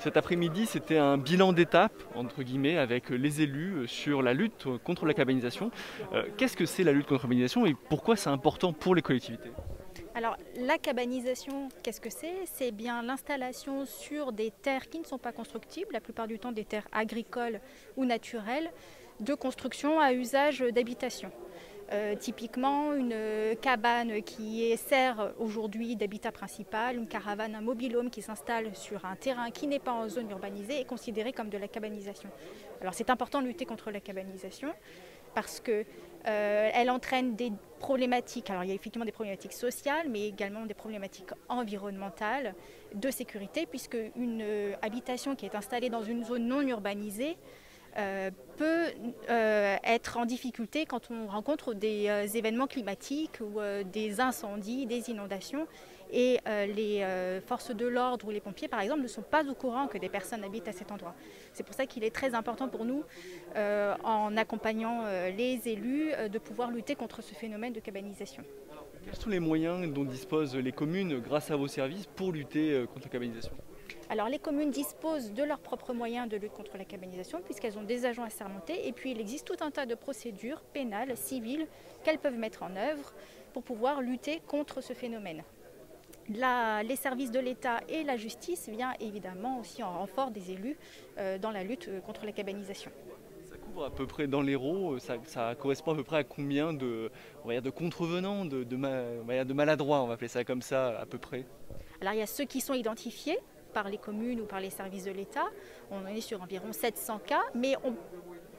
Cet après-midi, c'était un bilan d'étape, entre guillemets, avec les élus sur la lutte contre la cabanisation. Qu'est-ce que c'est la lutte contre la cabanisation et pourquoi c'est important pour les collectivités? Alors, la cabanisation, qu'est-ce que c'est? C'est bien l'installation sur des terres qui ne sont pas constructibles, la plupart du temps des terres agricoles ou naturelles, de construction à usage d'habitation. Typiquement, une cabane qui sert aujourd'hui d'habitat principal, une caravane, un mobil-home qui s'installe sur un terrain qui n'est pas en zone urbanisée est considéré comme de la cabanisation. Alors c'est important de lutter contre la cabanisation parce que elle entraîne des problématiques. Alors il y a effectivement des problématiques sociales, mais également des problématiques environnementales, de sécurité, puisque une habitation qui est installée dans une zone non urbanisée peut être en difficulté quand on rencontre des événements climatiques ou des incendies, des inondations. Et les forces de l'ordre ou les pompiers, par exemple, ne sont pas au courant que des personnes habitent à cet endroit. C'est pour ça qu'il est très important pour nous, en accompagnant les élus, de pouvoir lutter contre ce phénomène de cabanisation. Quels sont les moyens dont disposent les communes grâce à vos services pour lutter contre la cabanisation? Alors les communes disposent de leurs propres moyens de lutte contre la cabanisation puisqu'elles ont des agents assermentés et puis il existe tout un tas de procédures pénales, civiles qu'elles peuvent mettre en œuvre pour pouvoir lutter contre ce phénomène. Les services de l'État et la justice viennent évidemment aussi en renfort des élus dans la lutte contre la cabanisation. Ça couvre à peu près dans l'Hérault, ça correspond à peu près à combien de, on va dire, de contrevenants, on va dire de maladroits, on va appeler ça comme ça à peu près? Alors il y a ceux qui sont identifiés par les communes ou par les services de l'État. On est sur environ 700 cas, mais on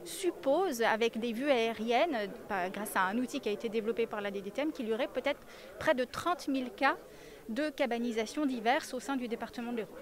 suppose, avec des vues aériennes, grâce à un outil qui a été développé par la DDTM, qu'il y aurait peut-être près de 30 000 cas de cabanisation diverses au sein du département de l'Hérault.